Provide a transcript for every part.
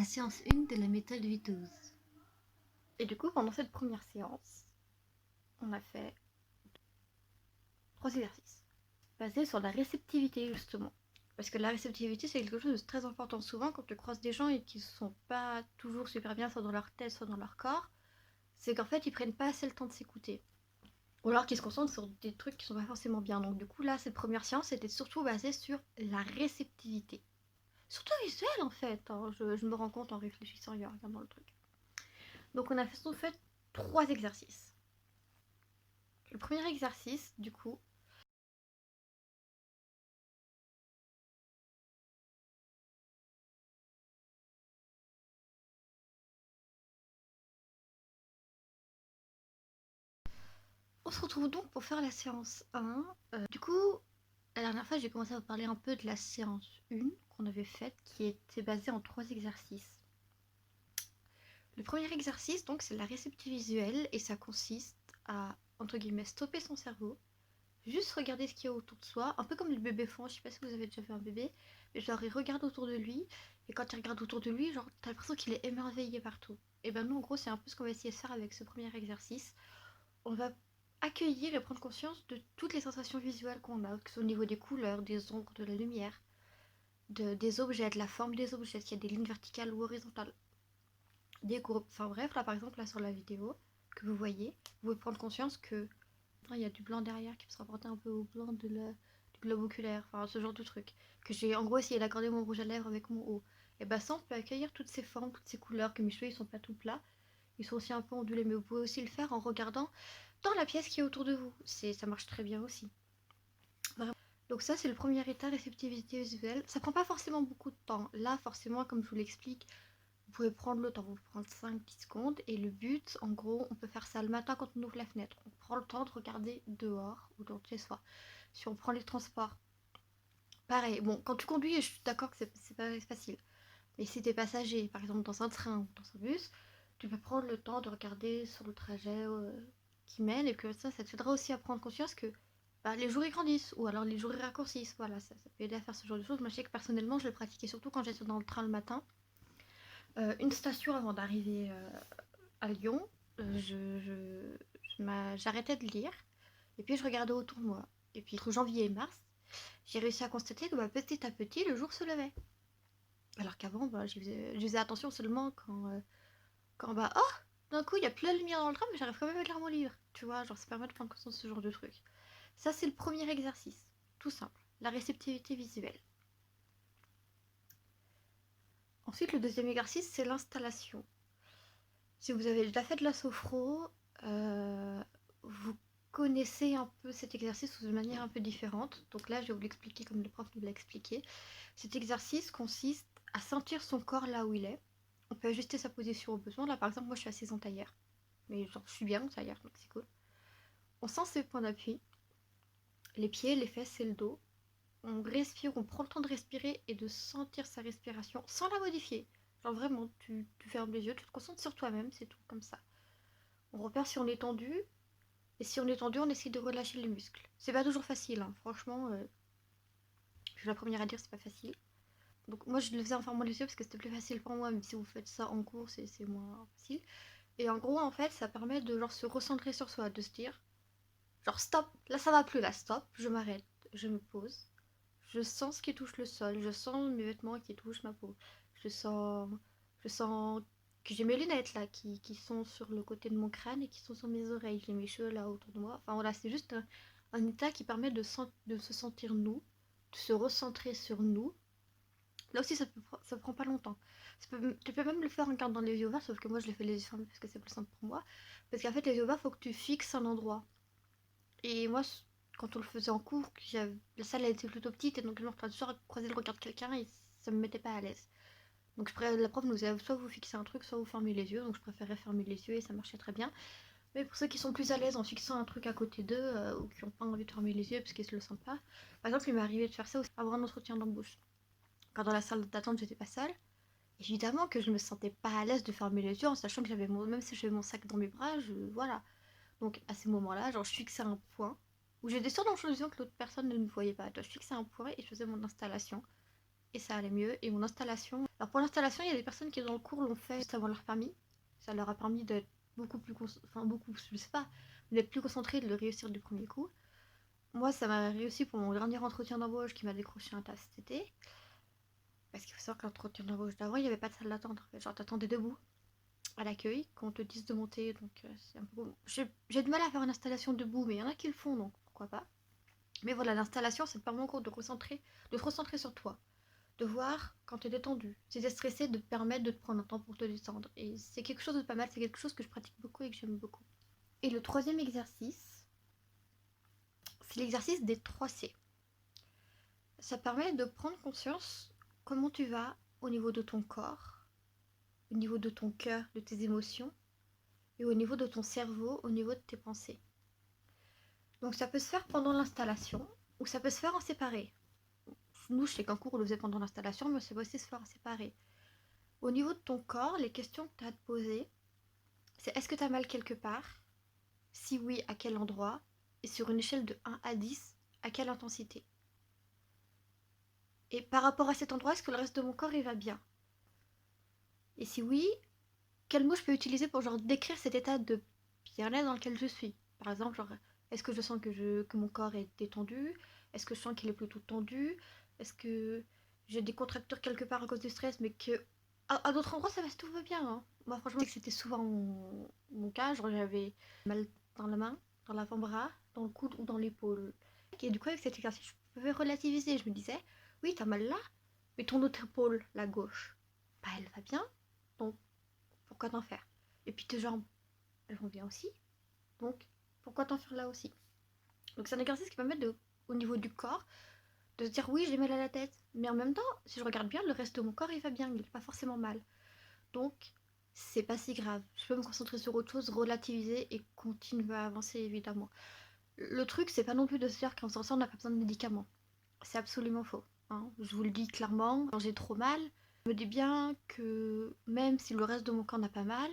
la séance 1 de la méthode V12. Et du coup, pendant cette première séance, on a fait 3 exercices basés sur la réceptivité, justement. Parce que la réceptivité, c'est quelque chose de très important. Souvent, quand tu croises des gens et qui ne sont pas toujours super bien, soit dans leur tête, soit dans leur corps, c'est qu'en fait, ils prennent pas assez le temps de s'écouter. Ou alors qu'ils se concentrent sur des trucs qui sont pas forcément bien. Donc du coup, là, cette première séance était surtout basée sur la réceptivité. Surtout visuelle, en fait. Hein. Je me rends compte en réfléchissant et en regardant le truc. Donc on a surtout fait 3 exercices. Le premier exercice, du coup, on se retrouve donc pour faire la séance 1. Du coup, la dernière fois, j'ai commencé à vous parler un peu de la séance 1 qu'on avait faite, qui était basée en 3 exercices. Le premier exercice, donc, c'est la réceptivité visuelle, et ça consiste à, entre guillemets, stopper son cerveau, juste regarder ce qu'il y a autour de soi, un peu comme le bébé font, je sais pas si vous avez déjà vu un bébé, mais genre il regarde autour de lui, et quand il regarde autour de lui, genre t'as l'impression qu'il est émerveillé partout. Et ben nous en gros c'est un peu ce qu'on va essayer de faire avec ce premier exercice. On va accueillir et prendre conscience de toutes les sensations visuelles qu'on a, que ce soit au niveau des couleurs, des ombres, de la lumière, des objets, de la forme des objets, qu'il y a des lignes verticales ou horizontales, des groupes, enfin bref, là par exemple là sur la vidéo que vous voyez, vous pouvez prendre conscience que il y a du blanc derrière qui peut se rapporter un peu au blanc du globe oculaire, enfin ce genre de truc. Que j'ai en gros essayé d'accorder mon rouge à lèvres avec mon haut. Et bah ça on peut accueillir toutes ces formes, toutes ces couleurs, que mes cheveux ils sont pas tout plats, ils sont aussi un peu ondulés, mais vous pouvez aussi le faire en regardant dans la pièce qui est autour de vous. Ça marche très bien aussi. Vraiment. Donc ça c'est le premier état, réceptivité visuelle. Ça prend pas forcément beaucoup de temps. Là forcément comme je vous l'explique, vous pouvez prendre le temps, vous pouvez prendre 5-10 secondes. Et le but, en gros, on peut faire ça le matin quand on ouvre la fenêtre. On prend le temps de regarder dehors ou dans chez soi. Si on prend les transports, pareil. Bon, quand tu conduis, je suis d'accord que c'est pas facile. Mais si t'es passager, par exemple dans un train ou dans un bus, tu peux prendre le temps de regarder sur le trajet qui mène. Et que ça te aidera aussi à prendre conscience que bah, les jours ils grandissent ou alors les jours ils raccourcissent. Voilà, ça peut aider à faire ce genre de choses. Moi, je sais que personnellement, je le pratiquais surtout quand j'étais dans le train le matin. Une station avant d'arriver à Lyon, j'arrêtais de lire et puis je regardais autour de moi. Et puis entre janvier et mars, j'ai réussi à constater que bah, petit à petit, le jour se levait. Alors qu'avant, bah, je faisais attention seulement quand bah, oh, d'un coup, il y a plus la lumière dans le train, mais j'arrive quand même à lire mon livre. Tu vois, genre, ça permet de prendre conscience de ce genre de truc. Ça, c'est le premier exercice. Tout simple. La réceptivité visuelle. Ensuite, le deuxième exercice, c'est l'installation. Si vous avez déjà fait de la sophro, vous connaissez un peu cet exercice de manière un peu différente. Donc là, je vais vous l'expliquer comme le prof nous l'a expliqué. Cet exercice consiste à sentir son corps là où il est. On peut ajuster sa position au besoin. Là, par exemple, moi, je suis assise en tailleur. Mais genre, je suis bien en tailleur, donc c'est cool. On sent ses points d'appui, les pieds, les fesses et le dos. On respire, on prend le temps de respirer et de sentir sa respiration sans la modifier. Genre vraiment, tu fermes les yeux, tu te concentres sur toi-même, c'est tout, comme ça. On repère si on est tendu, et si on est tendu, on essaie de relâcher les muscles. C'est pas toujours facile, hein. Franchement, je suis la première à dire c'est pas facile. Donc moi je le faisais en fermant les yeux parce que c'était plus facile pour moi, mais si vous faites ça en cours, c'est moins facile. Et en gros, en fait, ça permet de genre se recentrer sur soi, de se dire, genre stop, là ça va plus, là stop, je m'arrête, je me pose, je sens ce qui touche le sol, je sens mes vêtements qui touchent ma peau, je sens, je sens que j'ai mes lunettes là qui sont sur le côté de mon crâne et qui sont sur mes oreilles, j'ai mes cheveux là autour de moi. Enfin voilà, c'est juste un état qui permet de se sentir nous, de se recentrer sur nous. Là aussi, ça prend pas longtemps. Tu peux même le faire en gardant les yeux ouverts, sauf que moi je le fais les yeux fermés parce que c'est plus simple pour moi. Parce qu'en fait, les yeux ouverts, faut que tu fixes un endroit. Et moi, quand on le faisait en cours, la salle elle était plutôt petite et donc je me retrouvais toujours à croiser le regard de quelqu'un et ça me mettait pas à l'aise. Donc la prof nous disait soit vous fixez un truc, soit vous fermez les yeux. Donc je préférais fermer les yeux et ça marchait très bien. Mais pour ceux qui sont plus à l'aise en fixant un truc à côté d'eux ou qui n'ont pas envie de fermer les yeux parce qu'ils se le sentent pas, par exemple, il m'est arrivé de faire ça aussi, avoir un entretien d'embauche. Quand dans la salle d'attente, j'étais pas seule. Évidemment que je me sentais pas à l'aise de fermer les yeux en sachant que même si j'avais mon sac dans mes bras, voilà. Donc à ces moments-là, genre je fixais un point où j'étais sûre dans le champ de vision que l'autre personne ne me voyait pas. Je fixais un point et je faisais mon installation et ça allait mieux. Et mon installation, Alors pour l'installation, il y a des personnes qui dans le cours l'ont fait juste avant leur permis. Ça leur a permis d'être beaucoup plus, je sais pas, d'être plus concentré, de le réussir du premier coup. Moi, ça m'a réussi pour mon dernier entretien d'embauche qui m'a décroché un taf cet été. Parce qu'il faut savoir que l'entretien d'embauche d'avant, il n'y avait pas de salle d'attente. En fait. Genre, t'attendais debout à l'accueil qu'on te dise de monter. Donc, c'est un peu... J'ai du mal à faire une installation debout, mais il y en a qui le font, donc pourquoi pas. Mais voilà, l'installation, c'est pas mon cours de te recentrer sur toi. De voir quand tu es détendu. Si tu es stressé, de te permettre de te prendre un temps pour te détendre. Et c'est quelque chose de pas mal, c'est quelque chose que je pratique beaucoup et que j'aime beaucoup. Et le troisième exercice, c'est l'exercice des 3 C. Ça permet de prendre conscience comment tu vas au niveau de ton corps, au niveau de ton cœur, de tes émotions, et au niveau de ton cerveau, au niveau de tes pensées. Donc ça peut se faire pendant l'installation, ou ça peut se faire en séparé. Nous, je sais qu'en cours, on le faisait pendant l'installation, mais ça peut aussi se faire en séparé. Au niveau de ton corps, les questions que tu as à te poser, c'est est-ce que tu as mal quelque part? Si oui, à quel endroit? Et sur une échelle de 1 à 10, à quelle intensité? Et par rapport à cet endroit, est-ce que le reste de mon corps il va bien? Et si oui, quel mot je peux utiliser pour genre décrire cet état de bien-être dans lequel je suis? Par exemple, genre, est-ce que je sens que mon corps est détendu? Est-ce que je sens qu'il est plutôt tendu? Est-ce que j'ai des contractures quelque part à cause du stress, mais que à d'autres endroits ça va, tout va bien, hein. Moi franchement, c'était souvent mon cas, genre j'avais mal dans la main, dans l'avant-bras, dans le coude ou dans l'épaule. Et du coup avec cet exercice, je pouvais relativiser. Je me disais, oui t'as mal là, mais ton autre épaule, la gauche, bah elle va bien, donc pourquoi t'en faire? Et puis tes jambes, elles vont bien aussi, donc pourquoi t'en faire là aussi? Donc c'est un exercice qui permet de, au niveau du corps, de se dire oui j'ai mal à la tête, mais en même temps, si je regarde bien, le reste de mon corps il va bien, il n'est pas forcément mal. Donc c'est pas si grave. Je peux me concentrer sur autre chose, relativiser et continuer à avancer évidemment. Le truc c'est pas non plus de se dire qu'en faisant ça on n'a pas besoin de médicaments. C'est absolument faux, hein. Je vous le dis clairement, quand j'ai trop mal, je me dis bien que même si le reste de mon corps n'a pas mal,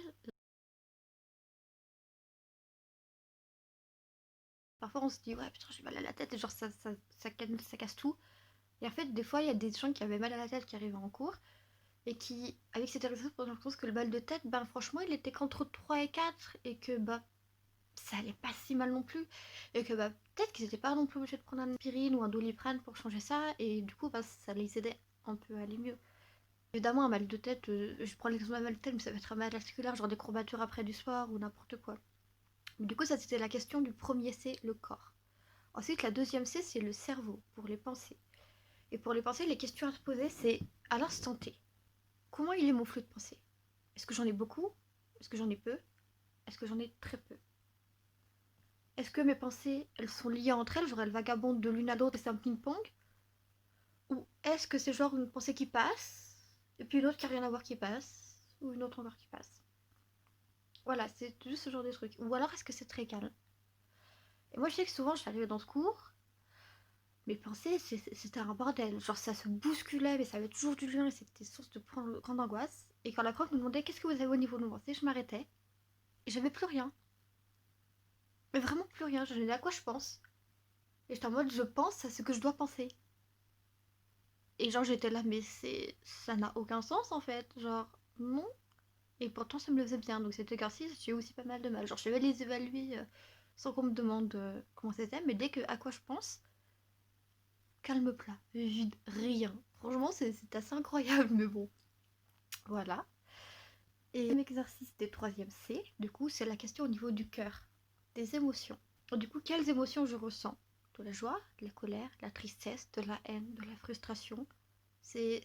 parfois on se dit ouais putain j'ai mal à la tête et genre ça casse tout. Et en fait des fois il y a des gens qui avaient mal à la tête qui arrivaient en cours et qui avec cet exercice on pense que le mal de tête ben franchement il était qu'entre 3 et 4 et que bah ça allait pas si mal non plus et que bah peut-être qu'ils étaient pas non plus obligés de prendre un aspirine ou un doliprane pour changer ça et du coup bah ça les aidait un peu à aller mieux. Évidemment un mal de tête, je prends l'exemple d'un mal de tête mais ça va être un mal articulaire genre des courbatures après du sport ou n'importe quoi. Mais du coup ça c'était la question du premier C, le corps. Ensuite la deuxième C c'est le cerveau pour les pensées. Et pour les pensées les questions à se poser c'est à l'instant T. Comment il est mon flux de pensée? Est-ce que j'en ai beaucoup? Est-ce que j'en ai peu? Est-ce que j'en ai très peu? Est-ce que mes pensées, elles sont liées entre elles, genre elles vagabondent de l'une à l'autre et c'est un ping-pong? Ou est-ce que c'est genre une pensée qui passe, et puis une autre qui n'a rien à voir qui passe, ou une autre encore qui passe? Voilà, c'est juste ce genre de truc. Ou alors est-ce que c'est très calme? Et moi je sais que souvent je suis arrivée dans ce cours, mes pensées c'était un bordel. Genre ça se bousculait, mais ça avait toujours du lien et c'était source de grande angoisse. Et quand la prof me demandait qu'est-ce que vous avez au niveau de vos pensées, je m'arrêtais et j'avais plus rien. Mais vraiment plus rien, je savais à quoi je pense. Et j'étais en mode je pense à ce que je dois penser. Et genre j'étais là mais ça n'a aucun sens en fait. Genre non. Et pourtant ça me le faisait bien. Donc cet exercice j'ai eu aussi pas mal de mal. Genre je vais les évaluer sans qu'on me demande comment c'était. Mais dès que à quoi je pense, calme plat, vide, rien. Franchement c'est assez incroyable mais bon. Voilà. Et l'exercice des troisième C, du coup c'est la question au niveau du cœur, des émotions. Du coup quelles émotions je ressens? De la joie, de la colère, de la tristesse, de la haine, de la frustration.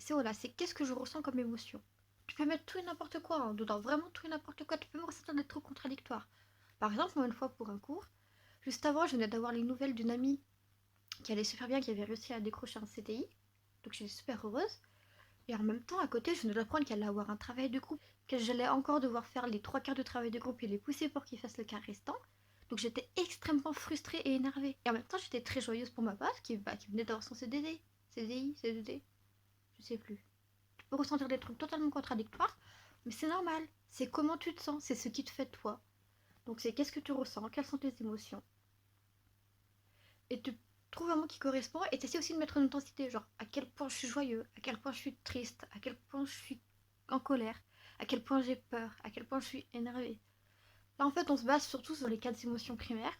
Voilà, c'est qu'est-ce que je ressens comme émotion. Tu peux mettre tout et n'importe quoi hein, dedans, vraiment tout et n'importe quoi. Tu peux me ressentir des trucs contradictoires. Par exemple, moi, une fois pour un cours, juste avant, je venais d'avoir les nouvelles d'une amie qui allait super bien, qui avait réussi à décrocher un CDI. Donc j'étais super heureuse. Et en même temps, à côté, je venais d'apprendre qu'elle allait avoir un travail de groupe, que j'allais encore devoir faire les 3 quarts de travail de groupe et les pousser pour qu'ils fassent le quart restant. Donc j'étais extrêmement frustrée et énervée. Et en même temps, j'étais très joyeuse pour ma pote qui venait d'avoir son CDD. CDI, CDD, je sais plus. Tu peux ressentir des trucs totalement contradictoires, mais c'est normal. C'est comment tu te sens, c'est ce qui te fait toi. Donc c'est qu'est-ce que tu ressens, quelles sont tes émotions. Et trouve un mot qui correspond et t'essaies aussi de mettre une intensité, genre à quel point je suis joyeux, à quel point je suis triste, à quel point je suis en colère, à quel point j'ai peur, à quel point je suis énervée. Là, en fait, on se base surtout sur les 4 émotions primaires,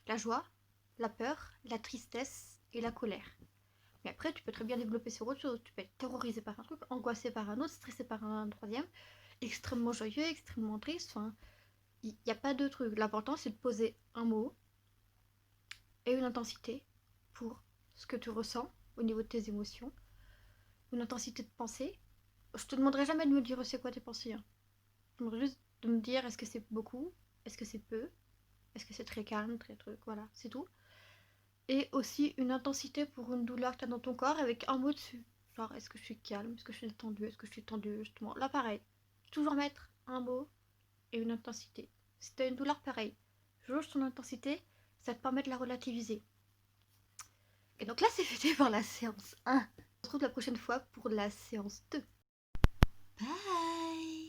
la joie, la peur, la tristesse et la colère. Mais après, tu peux très bien développer sur autre chose. Tu peux être terrorisé par un truc, angoissé par un autre, stressé par un troisième, extrêmement joyeux, extrêmement triste. Enfin, il n'y a pas de truc. L'important, c'est de poser un mot et une intensité pour ce que tu ressens au niveau de tes émotions. Une intensité de pensée. Je te demanderai jamais de me dire c'est quoi tes pensées. Hein. Je te demanderai juste de me dire est-ce que c'est beaucoup, est-ce que c'est peu, est-ce que c'est très calme, très truc, voilà, c'est tout. Et aussi une intensité pour une douleur que tu as dans ton corps avec un mot dessus. Genre, est-ce que je suis calme, est-ce que je suis détendue, est-ce que je suis tendue, justement. Là, pareil. Toujours mettre un mot et une intensité. Si tu as une douleur, pareil. Jauge ton intensité, ça te permet de la relativiser. Et donc là, c'est fêté par la séance 1. On se retrouve la prochaine fois pour la séance 2. Bye.